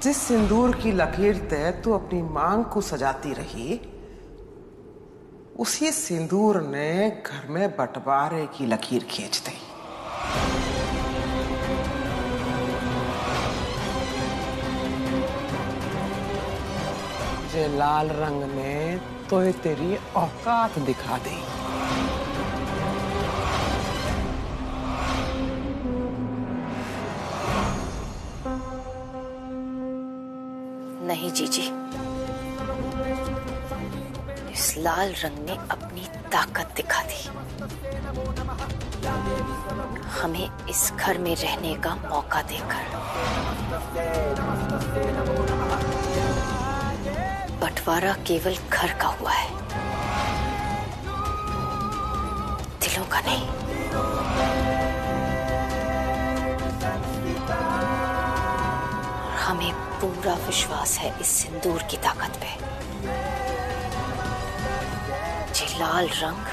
जिस सिंदूर की लकीर तय तू अपनी मांग को सजाती रही, उसी सिंदूर ने घर में बंटवारे की लकीर खींच दी। जे लाल रंग ने तो ये तेरी औकात दिखा दी। नहीं जीजी, इस लाल रंग ने अपनी ताकत दिखा दी। हमें इस घर में रहने का मौका देकर बंटवारा केवल घर का हुआ है, दिलों का नहीं। हमें पूरा विश्वास है इस सिंदूर की ताकत पे। ये लाल रंग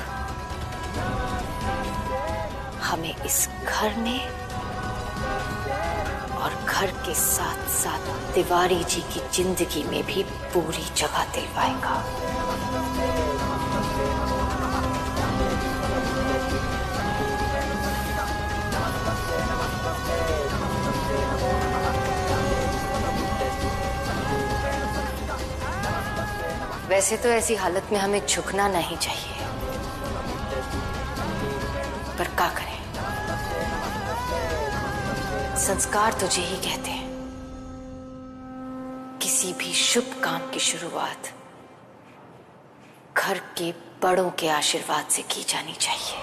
हमें इस घर में और घर के साथ साथ तिवारी जी की जिंदगी में भी पूरी जगह दिलवाएगा। वैसे तो ऐसी हालत में हमें झुकना नहीं चाहिए, पर क्या करें, संस्कार तो यही कहते हैं, किसी भी शुभ काम की शुरुआत घर के बड़ों के आशीर्वाद से की जानी चाहिए।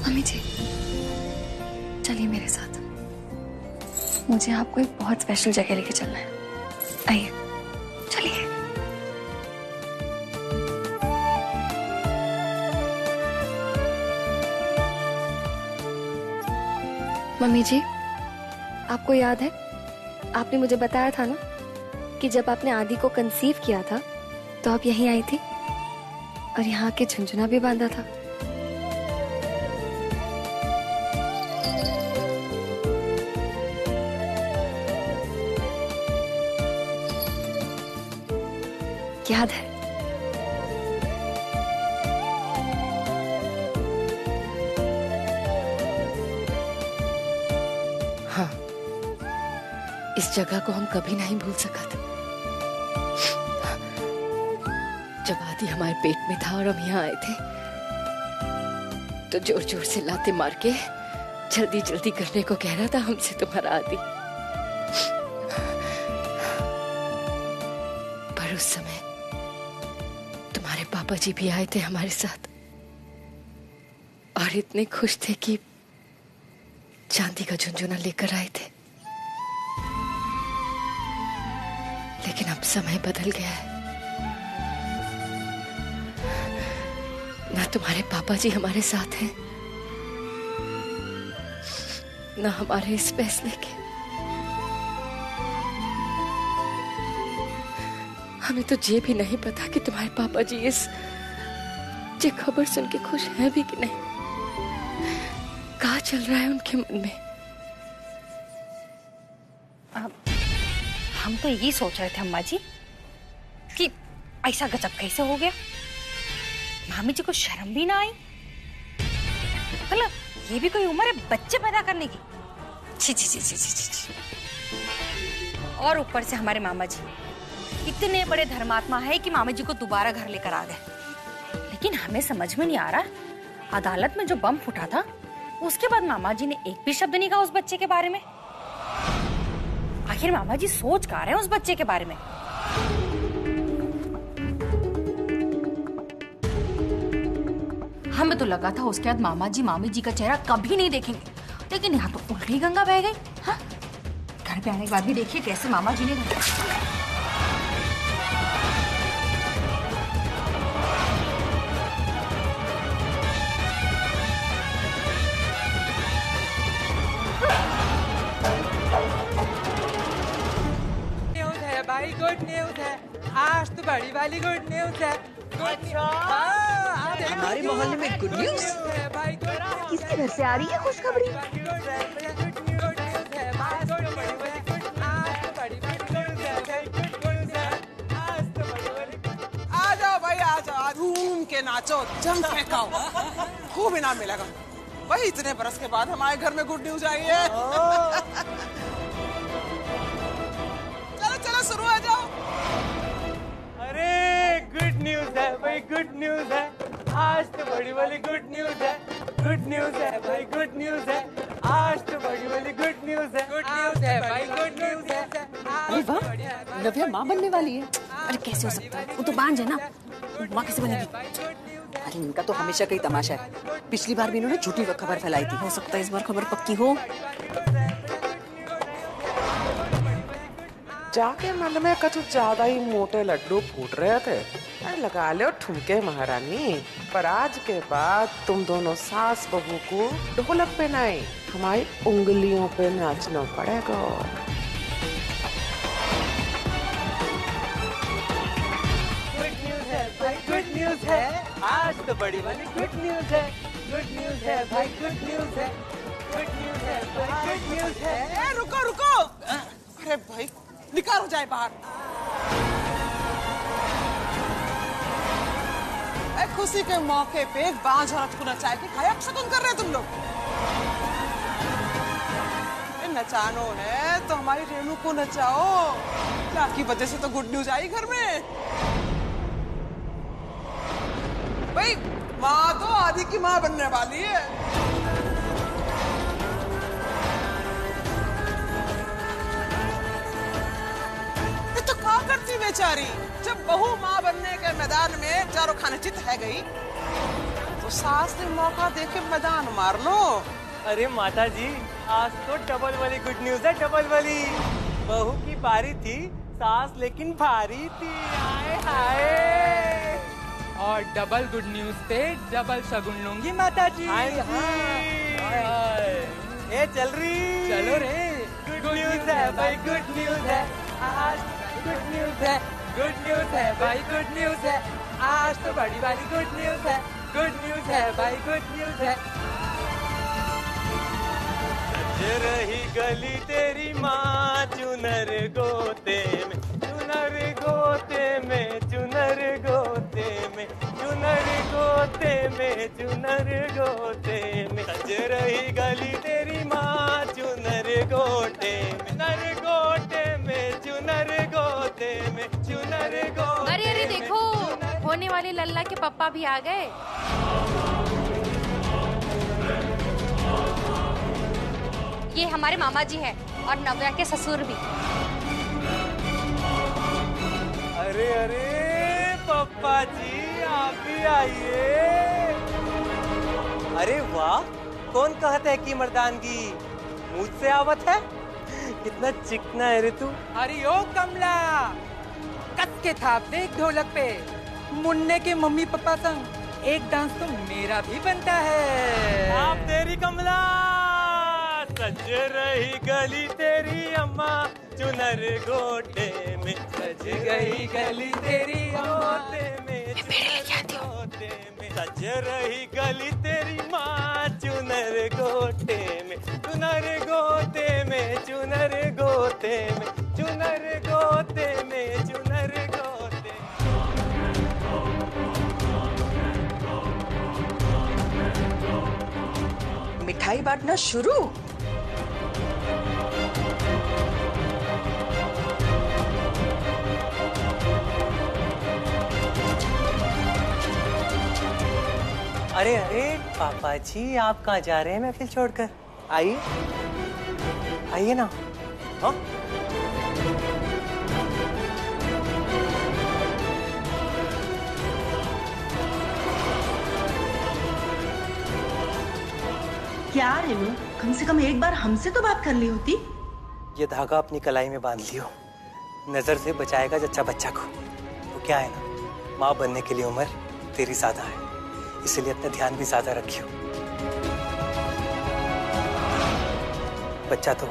मम्मी जी, चलिए मेरे साथ, मुझे आपको एक बहुत स्पेशल जगह लेके चलना है। आइए, चलिए। मम्मी जी, आपको याद है, आपने मुझे बताया था ना कि जब आपने आदि को कंसीव किया था तो आप यहीं आई थी और यहाँ के झुंझुना भी बांधा था। याद है? हाँ, इस जगह को हम कभी नहीं भूल सका था। जब आदि हमारे पेट में था और हम यहाँ आए थे तो जोर जोर से लाते मार के जल्दी जल्दी करने को कह रहा था हमसे तुम्हारा आदि। पर उस समय तुम्हारे पापा जी भी आए थे हमारे साथ और इतने खुश थे कि चांदी का झुंझुना लेकर आए थे। लेकिन अब समय बदल गया है, ना तुम्हारे पापा जी हमारे साथ हैं, ना हमारे इस फैसले के। हमें तो ये भी नहीं पता कि तुम्हारे पापा जी इस ये खबर सुन के खुश हैं भी कि नहीं। क्या चल रहा है उनके मन में? हम तो यही सोच रहे थे अम्मा जी कि ऐसा गजब कैसे हो गया। मामी जी को शर्म भी ना आई। मतलब ये भी कोई उम्र है बच्चे पैदा करने की? छी छी छी छी छी छी। और ऊपर से हमारे मामा जी इतने बड़े धर्मात्मा है कि मामी जी को दोबारा घर लेकर आ गए। लेकिन हमें समझ में नहीं आ रहा, अदालत में जो बम फूटा था उसके बाद मामा जी ने एक भी शब्द नहीं कहा उस बच्चे के बारे में। आखिर मामा जी सोच क्या रहे हैं उस बच्चे के बारे में? हमें तो लगा था उसके बाद मामा जी मामी जी का चेहरा कभी नहीं देखेंगे, लेकिन यहाँ तो उल्टी गंगा बह गई। हाँ? घर पे आने के बाद भी देखिए कैसे मामा जी ने गुड न्यूज है, आज तो बड़ी वाली गुड न्यूज है। हमारे मोहल्ले में गुड न्यूज? किसके घर से आ रही है खुशखबरी? आ जाओ भाई, आ जाओ, झूम के नाचो, जम के खाओ, खूब इनाम मिलेगा भाई। इतने बरस के बाद हमारे घर में गुड न्यूज आई है। चलो चलो शुरू, आ जाओ। अरे गुड न्यूज है भाई, गुड न्यूज है, आज तो बड़ी वाली गुड न्यूज है। गुड न्यूज है भाई, गुड न्यूज है, आज तो बड़ी वाली गुड न्यूज है। गुड न्यूज है भाई, गुड न्यूज है। अरे वाह, नव्या माँ बनने वाली है। अरे कैसे हो सकता है, वो तो बांझ है ना, माँ कैसे बनेगी? अरे इनका तो हमेशा का ही तमाशा है, पिछली बार भी इन्होंने झूठी खबर फैलाई थी, हो सकता है इस बार खबर पक्की हो। जाके मन में कुछ ज्यादा ही मोटे लड्डू फूट रहे थे। अरे लगा लो ठुमके महारानी, पर आज के बाद तुम दोनों सास बहू को ढोलक पे नहीं, हमारी उंगलियों पे नाचना पड़ेगा। गुड न्यूज है भाई, गुड न्यूज है, आज तो बड़ी वाली गुड न्यूज है। गुड न्यूज है भाई, गुड न्यूज है, गुड न्यूज है भाई, गुड न्यूज है। रुको रुको, अरे भाई निकालो जाए बाहर। खुशी के मौके पे एक बांझ औरत को नचाए के खाया शगुन कर रहे तुम लोग। नचानो है तो हमारी रेणु को नचाओ, आपकी वजह से तो गुड न्यूज आई घर में। भाई माँ तो आदि की माँ बनने वाली है। तो क्या करती बेचारी, जब बहू माँ बनने के मैदान में चारों खाने चित है गई, तो सास ने मौका देके मैदान मार लो। अरे माता जी, आज तो डबल वाली गुड न्यूज है, डबल वाली। बहू की बारी थी, सास लेकिन भारी थी। आए हाय, और डबल गुड न्यूज पे डबल शगुन लूंगी माता जी। ए चल रही, चलो रे। गुड न्यूज है भाई, गुड न्यूज है, आज गुड न्यूज है, गुड न्यूज है भाई, गुड न्यूज है, आज तो बड़ी वाली गुड न्यूज है। गुड न्यूज है भाई, गुड न्यूज है। रही गली तेरी माँ चुनर गोते में, चुनर गोते में, चुनर गोते में, चुनर गोते में, चुनर गोते में। सज रही गली तेरी माँ चुनर गोते में, चुनर गोते में, चुनर गोते में, चुनर गोते। अरे अरे देखो, होने वाले लल्ला के पप्पा भी आ गए। ये हमारे मामा जी हैं और नव्या के ससुर भी। अरे अरे पप्पा जी, आप भी आइए। अरे वाह, कौन कहते है कि मर्दानगी मुझसे आवत है? कितना चिकना है रे तू। अरे ओ कमला, कस के थाप दे एक ढोलक पे। मुन्ने के मम्मी पापा संग एक डांस तो मेरा भी बनता है। आप तेरी कमला, सज रही गली तेरी अम्मा चुनर गोटे में, सज गई गली तेरी अम्मा में, चुनर गोटे में। सज रही गली तेरी माँ चुनर गोटे में, चुनर गोटे में, चुनर गोते में, चुनर गोते में, चुनर गोते। मिठाई बांटना शुरू। अरे अरे पापा जी, आप कहाँ जा रहे हैं महफिल छोड़कर? आइए आइए ना। हाँ क्या रेनू, कम से कम एक बार हमसे तो बात कर ली होती। ये धागा अपनी कलाई में बांध लियो, नजर से बचाएगा जच्चा बच्चा को। तो क्या है ना, माँ बनने के लिए उम्र तेरी ज्यादा है, इसलिए अपना ध्यान भी ज्यादा रखियो। बच्चा तो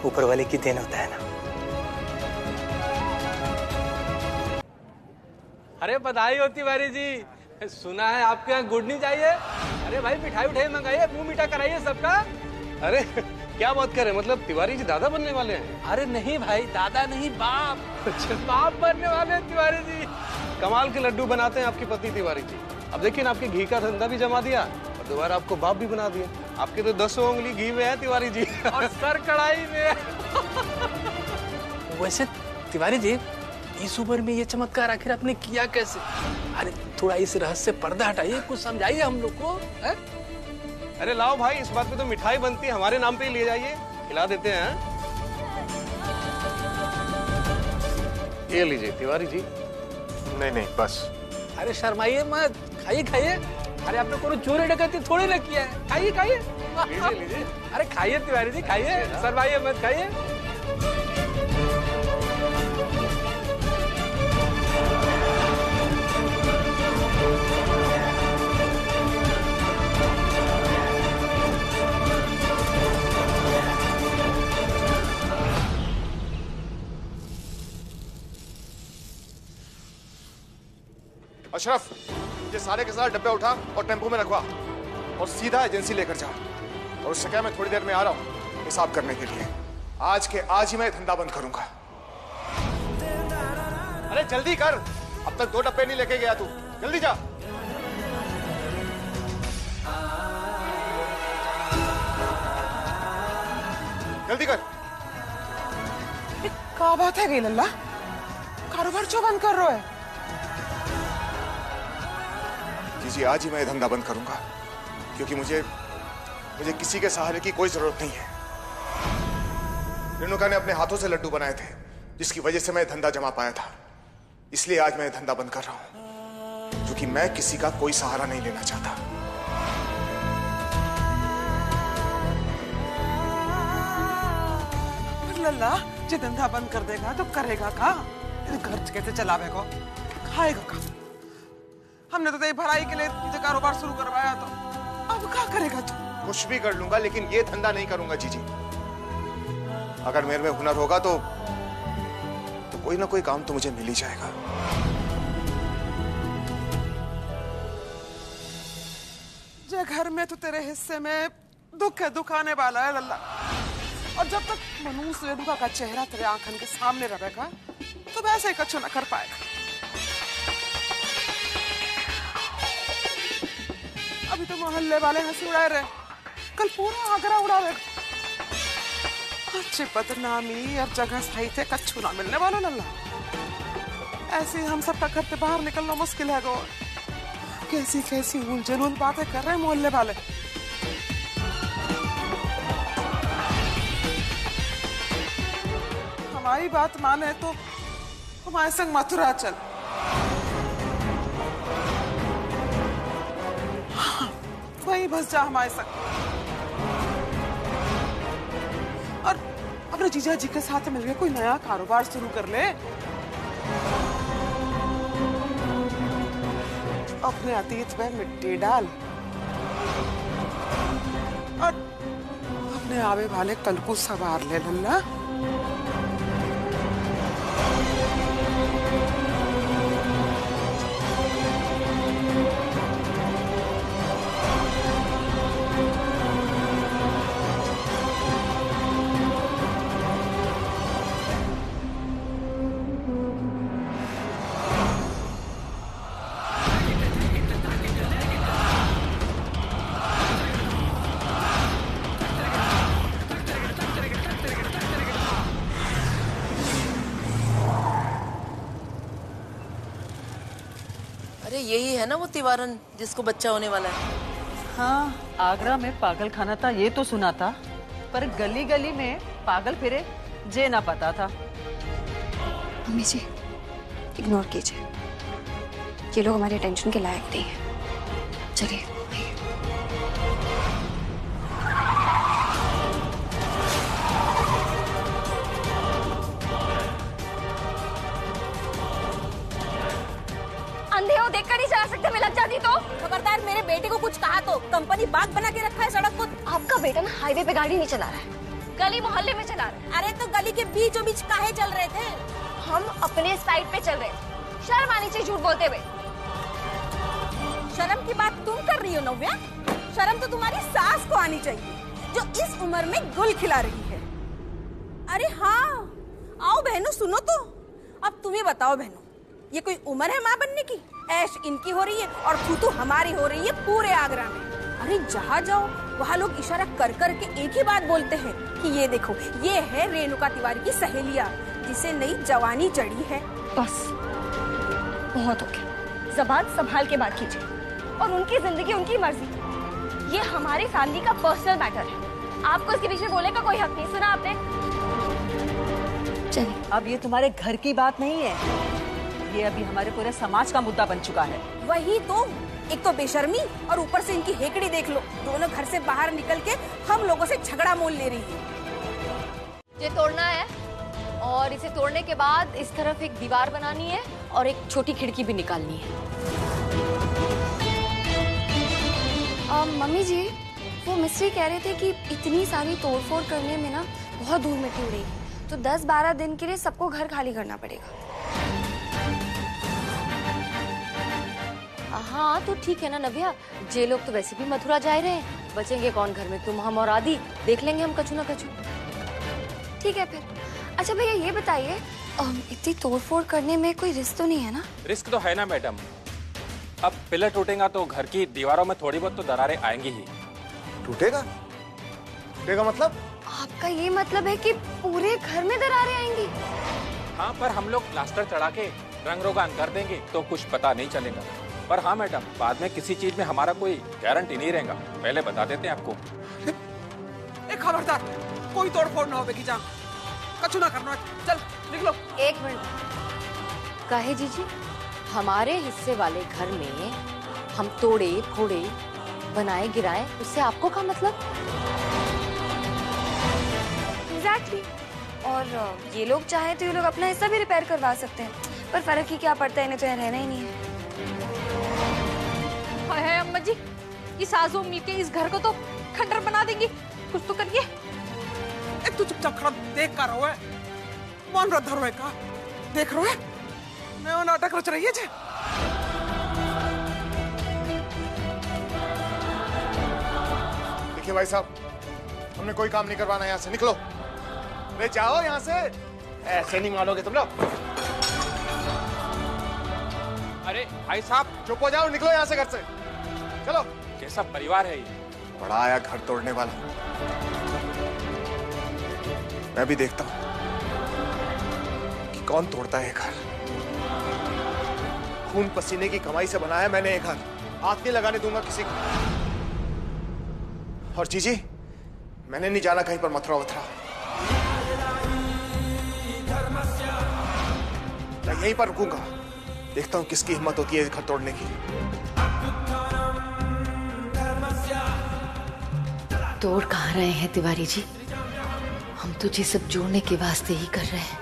ऊपर वाले की देन होता है ना। अरे बधाई हो तिवारी जी, सुना है आपके यहाँ गुड़ नहीं चाहिए। अरे भाई मिठाई उठाई मंगाइए, मुंह मीठा कराइए सबका। अरे क्या बात कर रहे हैं, मतलब तिवारी जी दादा बनने वाले हैं? अरे नहीं भाई, दादा नहीं बाप। बाप बनने वाले हैं तिवारी जी। कमाल के लड्डू बनाते हैं आपकी पत्नी तिवारी जी। अब देखिए ना, आपके घी का धंधा भी जमा दिया और दोबारा आपको बाप भी बना दिया। आपके तो 10 उंगली घी में है तिवारी जी और सर कढ़ाई में। वैसे तिवारी जी, इस उम्र में ये चमत्कार आखिर आपने किया कैसे? अरे थोड़ा इस रहस्य पर्दा हटाइए, कुछ समझाइए हम लोग को है? अरे लाओ भाई, इस बात पे तो मिठाई बनती है, हमारे नाम पे ही ले जाइए, खिला देते हैं। ये लीजिए तिवारी जी। नहीं बस। अरे शर्माइए मत, खाइए खाइए। अरे आपने कोई चोरी डकैती थोड़ी ना किया है, खाइए खाइए। लीजिए लीजिए। अरे खाइए तिवारी जी, खाइए, शर्माइए मत, खाइए। अशरफ, ये सारे के सारे डब्बे उठा और टेम्पो में रखवा और सीधा एजेंसी लेकर जा। और उससे क्या, मैं थोड़ी देर में आ रहा हूँ हिसाब करने के लिए। आज के आज ही मैं धंधा बंद करूंगा। अरे जल्दी कर, अब तक 2 डब्बे नहीं लेके गया तू, जल्दी जा। जल्दी कर। क्या बात है लल्ला, कारोबार क्यों बंद कर रहे हो? जी आज ही मैं धंधा बंद करूंगा, क्योंकि मुझे किसी के सहारे की कोई जरूरत नहीं है। रेणुका ने अपने हाथों से लड्डू बनाए थे, जिसकी वजह से मैं धंधा जमा पाया था। इसलिए आज मैं धंधा बंद कर रहा हूं, क्योंकि मैं किसी का कोई सहारा नहीं लेना चाहता। लल्ला, जे धंधा बंद कर देगा तो करेगा का? घर कैसे चलावेगा, खाएगा का? हमने तो तेरी भलाई के लिए कारोबार शुरू करवाया, तो अब क्या करेगा तू? कुछ भी कर लूंगा, लेकिन ये धंधा नहीं करूंगा जीजी। अगर मेरे में हुनर होगा तो कोई ना कोई काम तो मुझे मिल ही जाएगा। जे घर में तो तेरे हिस्से में दुख आने वाला है लल्ला, और जब तक मनुष्य रेणुका का चेहरा तेरे आंखन के सामने रहेगा तो वैसे ही कछु न कर पाएगा। अभी तो मोहल्ले वाले हंसी उड़ाए रहे, कल पूरा आगरा उड़ावेगा। अच्छी बदनामी और जगह सही थे कच्छु ना मिलने वाला लल्ला। ऐसे ही हम सबका घर से बाहर निकलना मुश्किल है गो। कैसी कैसी उलझुल बातें कर रहे हैं मोहल्ले वाले। हमारी बात माने तो हमारे संग मथुरा चल। वहीं बस जा हमारे संग, और अपने जीजा जी के साथ मिलकर कोई नया कारोबार शुरू कर ले। अपने अतीत में मिट्टी डाल और अपने आवे वाले कल को सवार ले लल्ला। अरे यही है ना वो तिवारन जिसको बच्चा होने वाला है? हाँ, आगरा में पागल खाना था ये तो सुना था, पर गली गली में पागल फिरे जे ना पता था। मम्मी जी, इग्नोर कीजिए, ये लोग हमारे टेंशन के लायक नहीं है। चलिए। अंधे हो, देखकर नहीं चला सकते, मैं लग जाती तो। खबरदार, मेरे बेटे को कुछ कहा तो कंपनी बाग बना के रखा है सड़क को। आपका बेटा ना हाईवे पे गाड़ी नहीं चला रहा है, गली मोहल्ले में चला रहे। अरे तो गली के बीचों बीच काहे चल रहे थे? हम अपने साइड पे चल रहे थे, शर्म आनी चाहिए झूठ बोलते हुए। शर्म की बात तुम कर रही हो नव्या? शर्म तो तुम्हारी सास को आनी चाहिए जो इस उम्र में गुल खिला रही है। अरे हाँ, आओ बहनों सुनो तो। अब तुम ही बताओ बहनों, ये कोई उम्र है माँ बनने की? ऐश इनकी हो रही है और थूथू हमारी हो रही है पूरे आगरा में। अरे जहाँ जाओ वहाँ लोग इशारा कर कर के एक ही बात बोलते हैं कि ये देखो, ये है रेणुका तिवारी की सहेलिया जिसे नई जवानी चढ़ी है। बस बहुत हो गया, जबान संभाल के बात कीजिए। और उनकी जिंदगी उनकी मर्जी, ये हमारी फैमिली का पर्सनल मैटर है। आपको इसके बीच में बोलने का कोई हक नहीं। सुना आपने? चलिए। अब ये तुम्हारे घर की बात नहीं है, ये अभी हमारे पूरे समाज का मुद्दा बन चुका है। वही तो, एक तो बेशर्मी और ऊपर से इनकी हेकड़ी देख लो। दोनों घर से बाहर निकल के हम लोगों से झगड़ा मोल ले रही है। ये तोड़ना है और इसे तोड़ने के बाद इस तरफ एक दीवार बनानी है और एक छोटी खिड़की भी निकालनी है। मम्मी जी, वो मिस्त्री कह रहे थे कि इतनी सारी तोड़फोड़ करने में ना बहुत धूल मिट्टी उड़ेगी, तो 10-12 दिन के लिए सबको घर खाली करना पड़ेगा। हाँ तो ठीक है ना नव्या, जे लोग तो वैसे भी मथुरा जा रहे हैं, बचेंगे कौन घर में? तुम, हम और आदि देख लेंगे हम कछु ना कछु। ठीक है फिर। अच्छा भैया ये बताइए, इतनी तोड़फोड़ करने में कोई रिस्क तो नहीं है ना? रिस्क तो है ना मैडम। अब पिलर टूटेगा तो घर की दीवारों में थोड़ी बहुत तो दरारें आएंगी ही। टूटेगा? टूटेगा मतलब? आपका ये मतलब है कि पूरे घर में दरारें आएंगी? हाँ, पर हम लोग प्लास्टर चढ़ा के रंग रोगान कर देंगे तो कुछ पता नहीं चलेगा। पर हाँ मैडम, बाद में किसी चीज में हमारा कोई गारंटी नहीं रहेगा, पहले बता देते हैं आपको। खबरदार, कोई तोड़फोड़ ना होगी जान, कछु ना करना। चल निकलो। एक मिनट। काहे जीजी, हमारे हिस्से वाले घर में हम तोड़े फोड़े बनाए गिराए, उससे आपको क्या मतलब? एग्जैक्टली। और ये लोग चाहे तो ये लोग अपना हिस्सा भी रिपेयर करवा सकते हैं, पर फर्क ही क्या पड़ता है, इन्हें तो यहाँ रहना ही नहीं है। है अम्मा जी, ये सासू मिलके इस घर को तो खंडर बना देंगी, कुछ तो करिए। तू चुपचाप खड़ा देख कर रहा है, मन रद्द रहा है का देख रहा है, मैं वो नाटक रच रही है जे। देखिए भाई साहब, हमने कोई काम नहीं करवाना, यहाँ से निकलो। ले जाओ यहाँ से, ऐसे नहीं मानोगे तुम लोग। अरे भाई साहब चुप हो जाओ, निकलो यहाँ से घर से, चलो। कैसा परिवार है ये? बड़ा आया घर तोड़ने वाला। मैं भी देखता हूँ कि कौन तोड़ता है घर। खून पसीने की कमाई से बनाया मैंने ये घर, हाथ नहीं लगाने दूंगा किसी को। और जीजी, मैंने नहीं जाना कहीं पर मथुरा वथुरा, मैं यहीं पर रुकूंगा। देखता हूँ किसकी हिम्मत होती है घर तोड़ने की। तोड़ कहाँ रहे हैं तिवारी जी? हम तो ये सब जोड़ने के वास्ते ही कर रहे हैं।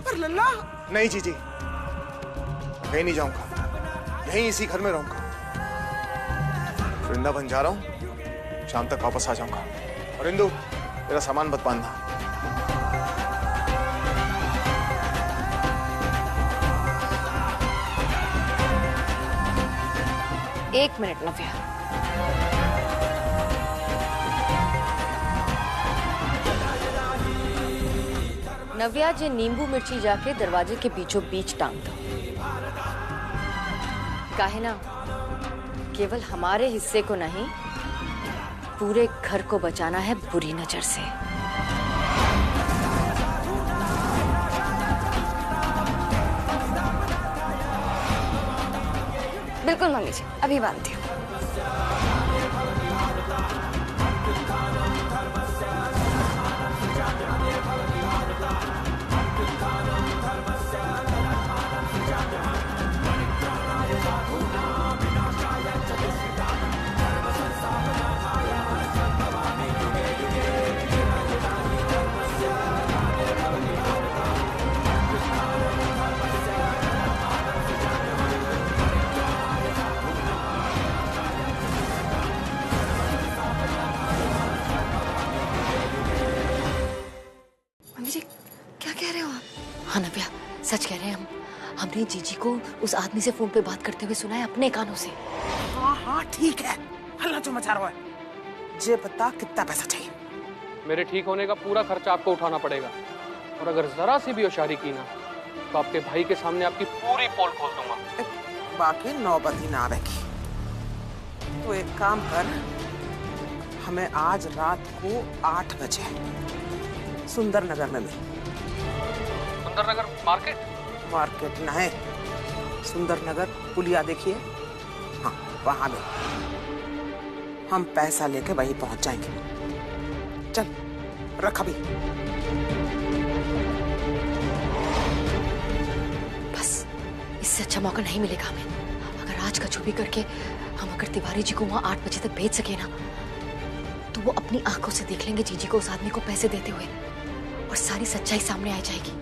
पर लल्ला। नहीं जीजी, मैं कहीं नहीं जाऊंगा, यहीं इसी घर में रहूंगा। वृंदावन जा रहा हूँ, शाम तक वापस आ जाऊंगा। और इंदु, मेरा सामान मत बांधना। एक मिनट नव्या। नव्या, जे नींबू मिर्ची जाके दरवाजे के बीचों बीच टांग दो। काहे ना, केवल हमारे हिस्से को नहीं, पूरे घर को बचाना है बुरी नजर से। बिल्कुल मम्मी जी, अभी बांधती हूँ। हाँ नव्या, सच कह रहे हैं हमने जीजी को उस आदमी से फोन पे बात करते हुए सुना है अपने कानों से। हाँ ठीक है, हल्ला जो मचा रहा है। जे बता कितना पैसा चाहिए? मेरे ठीक होने का पूरा खर्चा आपको उठाना पड़ेगा, और अगर जरा सी भी होशियारी की ना तो आपके भाई के सामने आपकी पूरी पोल खोल दूंगा। बाकी नौबत ही ना आवेगी। तो एक काम कर, हमें आज रात को 8 बजे सुंदर नगर में मिल। सुंदर नगर मार्केट? मार्केट नहीं, सुंदर नगर पुलिया देखिए, हाँ वहां में हम पैसा लेके वहीं पहुंच जाएंगे। चल रख अभी। बस इससे अच्छा मौका नहीं मिलेगा हमें। अगर आज का भी करके हम अगर तिवारी जी को वहां 8 बजे तक भेज सके ना, तो वो अपनी आंखों से देख लेंगे जीजी को उस आदमी को पैसे देते हुए, और सारी सच्चाई सामने आ जाएगी।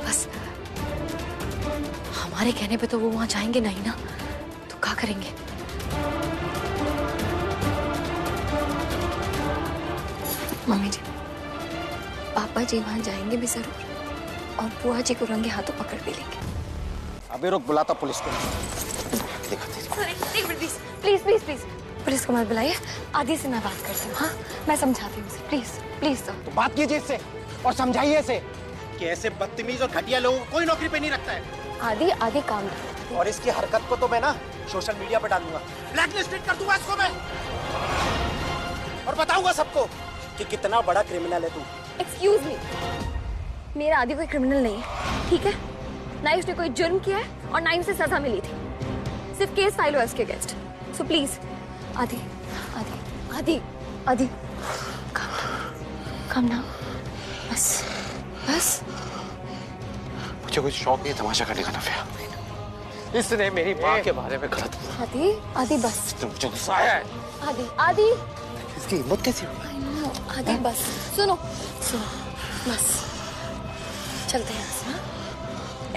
बस हमारे कहने पे तो वो वहां जाएंगे नहीं ना, तो क्या करेंगे? मम्मी जी, पापा जी वहां जाएंगे भी जरूर, और बुआ जी को रंगे हाथों पकड़ भी लेंगे। अभी रुक, बुलाता पुलिस को। प्लीज प्लीज प्लीज पुलिस को मत बुलाइए, आदि से मैं बात करती हूँ। हाँ मैं समझाती हूँ उसे, प्लीज प्लीज। तो बात कीजिए इससे और समझाइए इसे कि ऐसे बदतमीज और घटिया लोगों को कोई नौकरी पे नहीं रखता है। आदि आदि काम डाउन। और इसकी हरकत को तो मैं ना सोशल मीडिया पे डालूंगा, ब्लैकलिस्टेड कर दूंगा इसको मैं, और बताऊंगा सबको कि कितना बड़ा क्रिमिनल है तू। एक्सक्यूज मी, मेरा आदि कोई क्रिमिनल नहीं है, ठीक है? ना ही उसने कोई जुर्म किया है और ना ही उसे सजा मिली थी, सिर्फ केस फाइल हुआ उसके अगेंस्ट। सो प्लीज आदि आदि आदि आदि कम ना, बस बस। मुझे कुछ शौक नहीं तमाशा करने का नव्या। इसने मेरी माँ के बारे में गलत बोला। आदि आदि बस। मुझे गुस्सा आया है। आदि आदि इसकी हिम्मत कैसी हुई? आदि बस सुनो सुनो, बस चलते हैं यहाँ से। हाँ?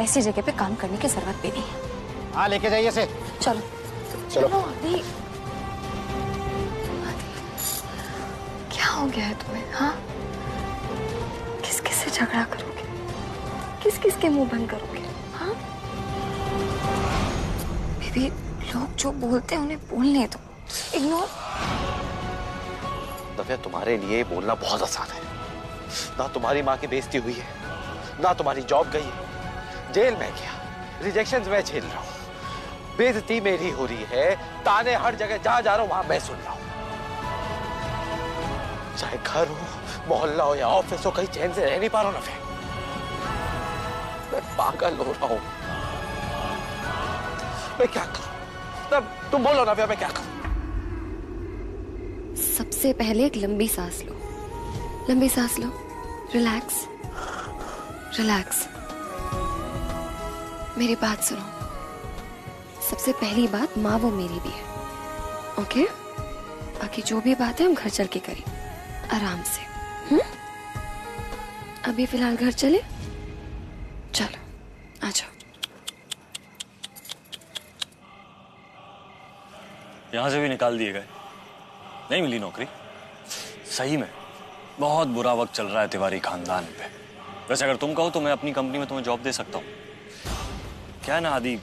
ऐसी जगह पे काम करने की जरूरत भी नहीं है। हाँ लेके जाइए इसे। चलो चलो आदि। क्या हो गया है तुम्हें? हाँ किस किस से झगड़ा करोगे? किस किस के मुंह बंद करोगे? हाँ बेबी, लोग जो बोलते हैं उन्हें बोलने दो, इग्नोर। नव्या, तुम्हारे लिए बोलना बहुत आसान है। ना तुम्हारी माँ की बेइज्जती हुई है, ना तुम्हारी जॉब गई है, जेल में गया, रिजेक्शंस मैं झेल रहा हूँ, बेइज्जती मेरी हो रही है, ताने हर जगह जहाँ जा रहा हूँ वहां मैं सुन रहा हूँ। चाहे घर हो, मोहल्ला हो या ऑफिस हो, कहीं चैन से रह नहीं पा रहा हूँ नव्या। मैं पागल हो रहा हूँ। मैं क्या करूँ? तब तुम बोलो नव्या, मैं क्या करूँ? सबसे पहले एक लंबी सांस लो, लंबी सांस लो, रिलैक्स रिलैक्स। मेरी बात सुनो। सबसे पहली बात, माँ वो मेरी भी है, ओके? बाकी जो भी बात है हम घर चल के करें आराम से। अभी फिलहाल घर चले, चलो आ जाओ। यहां से भी निकाल दिए गए, नहीं मिली नौकरी। सही में बहुत बुरा वक्त चल रहा है तिवारी खानदान पे। वैसे अगर तुम कहो तो मैं अपनी कंपनी में तुम्हें जॉब दे सकता हूँ। क्या है ना आदि,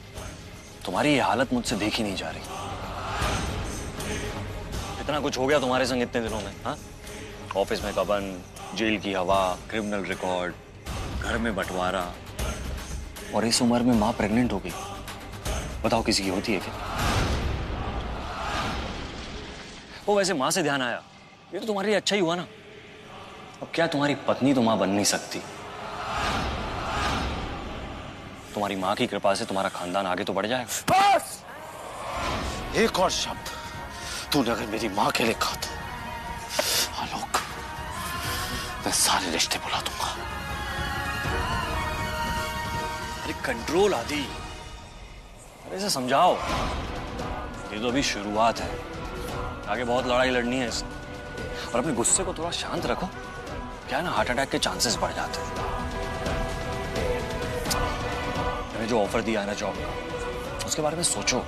तुम्हारी ये हालत मुझसे देखी नहीं जा रही। इतना कुछ हो गया तुम्हारे संग इतने दिनों में। हाँ, ऑफिस में कबन, जेल की हवा, क्रिमिनल रिकॉर्ड, घर में बंटवारा, और इस उम्र में माँ प्रेग्नेंट हो गई। बताओ किसी की होती है क्या? वो वैसे माँ से ध्यान आया, ये तो तुम्हारे लिए अच्छा ही हुआ ना। अब क्या तुम्हारी पत्नी तो माँ बन नहीं सकती? तुम्हारी माँ की कृपा से तुम्हारा खानदान आगे तो बढ़ जाएगा। बस एक और शब्द तूने अगर मेरी माँ के लिए कहा तो आलोक, मैं सारे रिश्ते बुला दूंगा। अरे कंट्रोल आदि, अरे इसे समझाओ, ये तो अभी शुरुआत है, आगे बहुत लड़ाई लड़नी है इसने। और अपने गुस्से को थोड़ा शांत रखो, क्या है ना, हार्ट अटैक के चांसेस बढ़ जाते हैं। मैंने जो ऑफर दिया है ना जॉब का, उसके बारे में सोचो।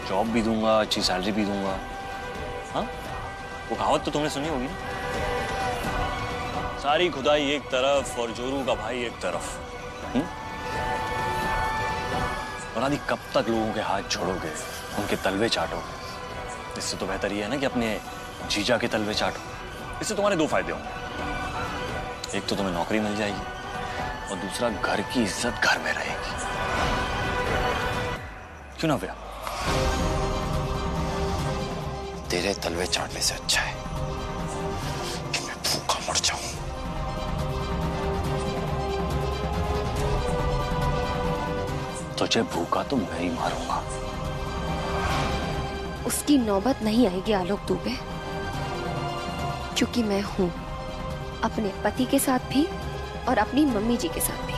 जॉब भी दूंगा, अच्छी सैलरी भी दूंगा। हाँ, वो कहावत तो तुमने सुनी होगी ना, सारी खुदाई एक तरफ और जोरू का भाई एक तरफ। और आदि कब तक लोगों के हाथ छोड़ोगे, उनके तलवे चाटोगे? इससे तो बेहतर ये है ना कि अपने जीजा के तलवे चाटो। इससे तुम्हारे दो फायदे होंगे, एक तो तुम्हें नौकरी मिल जाएगी और दूसरा घर की इज्जत घर में रहेगी। क्यों ना भैया? तेरे तलवे चाटने से अच्छा है कि मैं भूखा मर जाऊं। तुझे भूखा तो मैं ही मारूंगा। उसकी नौबत नहीं आएगी आलोक दुबे, क्योंकि मैं हूं अपने पति के साथ भी और अपनी मम्मी जी के साथ भी।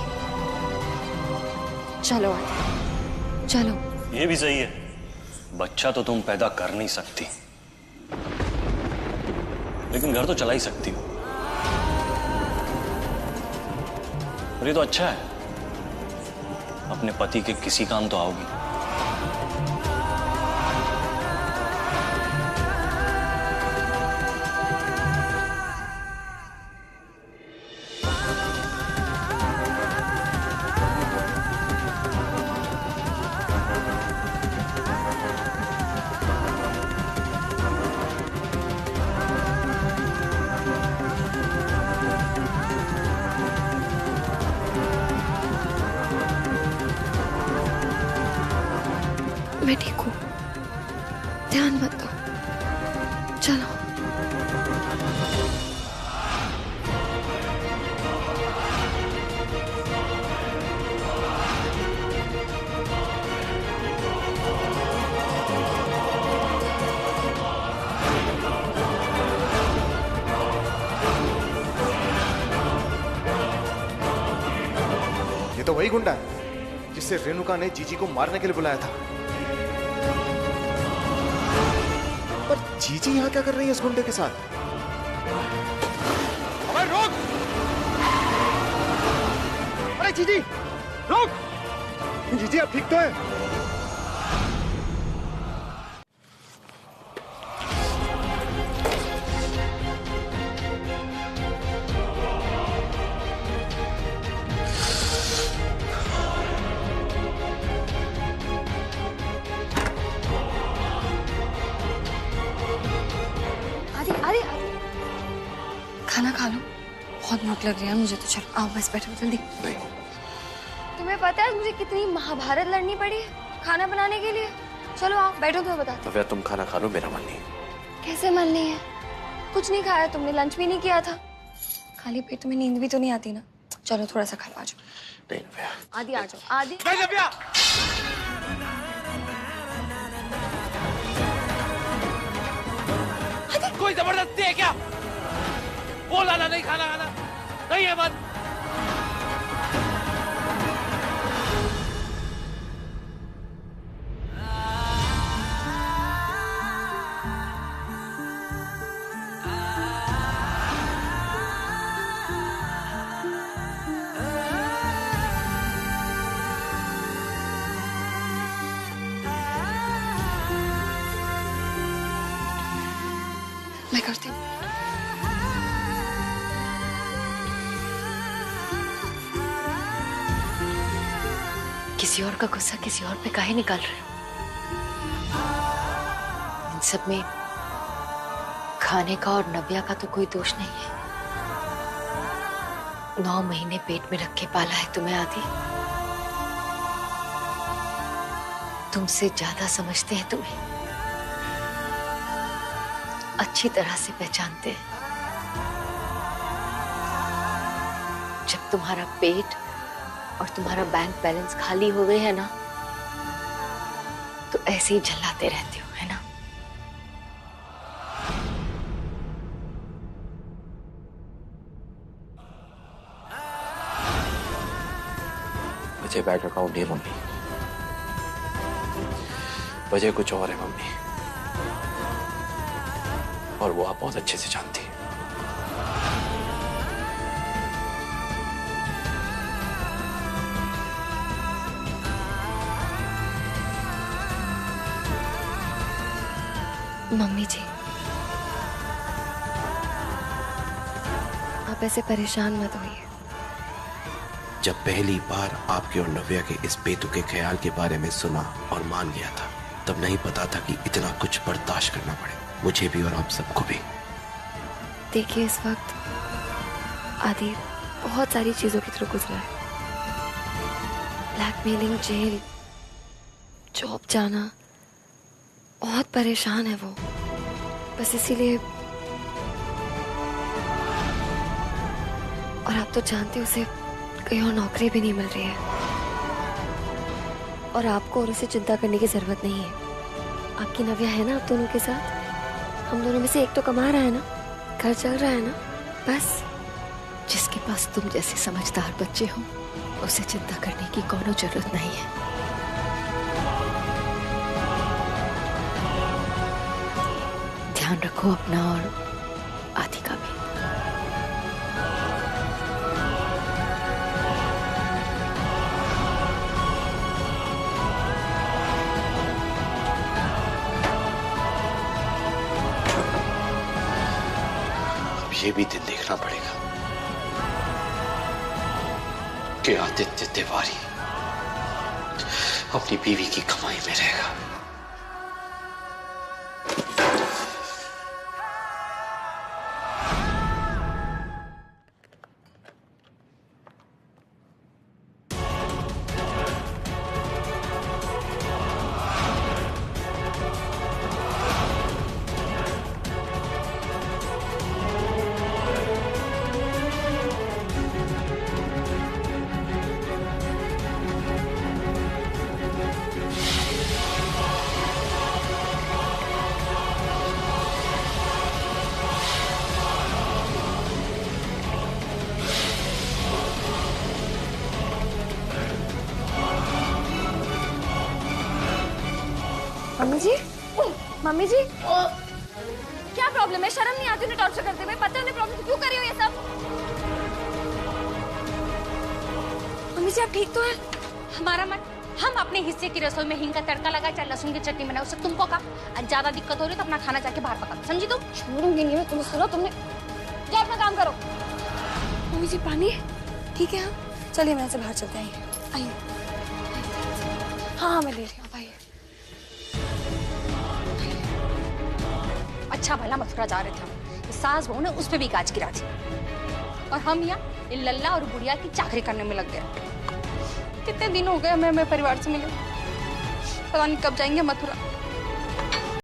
चलो आदि, चलो। ये भी सही है, बच्चा तो तुम पैदा कर नहीं सकती, लेकिन घर तो चला ही सकती हो। और ये तो अच्छा है, अपने पति के किसी काम तो आओगी। मैं ठीक हूँ, ध्यान मत दो। चलो। ये तो वही गुंडा है जिससे रेणुका ने जीजी को मारने के लिए बुलाया था। पर जीजी यहाँ क्या कर रही है इस गुंडे के साथ? अबे रोक! अरे जीजी, रोक! जीजी आप ठीक तो है? खाना खा लो, बहुत भूख लग रही है मुझे तो। चलो आओ, बस बैठो जल्दी। नहीं। तुम्हें पता है मुझे कितनी महाभारत लड़नी पड़ी है खाना बनाने के लिए। चलो आओ बैठो, तो बता। नव्या तुम खाना खा लो, मेरा मन नहीं। कैसे मन नहीं है? कुछ नहीं खाया तुमने, लंच भी नहीं किया था। खाली पेट तुम्हें नींद भी तो नहीं आती ना। चलो थोड़ा सा खा लो, आ जाओ। नहीं नव्या। आदि आ जाओ। आदि नव्या, कोई जबरदस्ती है क्या? बोला ना नहीं खाना खाना, नहीं है मन। मैं करती हूँ। किसी और का गुस्सा किसी और पे काहे निकाल रहे हो? इन सब में खाने का और नव्या का तो कोई दोष नहीं है। 9 महीने पेट में रख के पाला है तुम्हें आदि। तुमसे ज्यादा समझते हैं तुम्हें, अच्छी तरह से पहचानते हैं। जब तुम्हारा पेट और तुम्हारा बैंक बैलेंस खाली हो गए है ना, तो ऐसे ही झल्लाते रहते हो, है ना? वजह बैंक अकाउंट नहीं मम्मी, वजह कुछ और है मम्मी, और वो आप बहुत अच्छे से जानती हैं। मम्मी जी, आप ऐसे परेशान मत होइए। जब पहली बार आपके और नव्या के इस बेतुके ख्याल के बारे में सुना और मान गया था, तब नहीं पता था कि इतना कुछ बर्दाश्त करना पड़े, मुझे भी और आप सबको भी। देखिए, इस वक्त आदि बहुत सारी चीजों के थ्रू गुजरा है। ब्लैकमेलिंग, जेल, जॉब जाना, बहुत परेशान है वो। बस इसीलिए, और आप तो जानते हो उसे कहीं और नौकरी भी नहीं मिल रही है, और आपको और उसे चिंता करने की जरूरत नहीं है। आपकी नव्या है ना आप दोनों के साथ, हम दोनों में से एक तो कमा रहा है ना, घर चल रहा है ना, बस। जिसके पास तुम जैसे समझदार बच्चे हो, उसे चिंता करने की कोनो जरूरत नहीं है। ध्यान रखो अपना और आदि का भी। ये भी दिन देखना पड़ेगा कि आदित्य तिवारी अपनी बीवी की कमाई में रहेगा। मम्मी जी, मम्मी जी, क्या प्रॉब्लम है? शर्म नहीं आती उन्हें टॉर्चर करते हुए? पता है उन्हें प्रॉब्लम, क्यों कर रही हो ये सब? मम्मी जी, आप ठीक तो हैं? हमारा मन, हम अपने हिस्से की रसोई में हींग का तड़का लगा, चाहे लहसुन की चटनी बनाओ, उससे तुमको कहा ज्यादा दिक्कत हो रही है तो अपना खाना जाके बाहर पका, समझी तुम? छोड़ूंगी नहीं मैं तुम्हें। सुनो, तुमने क्या अपना काम करो। मम्मी जी, पानी ठीक है? हाँ चलिए, मैं से बाहर चलते हैं। आइए। हाँ मैं ले रही हूँ, आइए। अच्छा भला मथुरा जा रहे थे हम, सास बहू ने उस पे भी गाज गिरा दी, और हम यहाँ लल्ला और बुढ़िया की चाकरी करने में लग गए। कितने दिन हो गए हमें परिवार से मिले, पता नहीं कब जाएंगे मथुरा।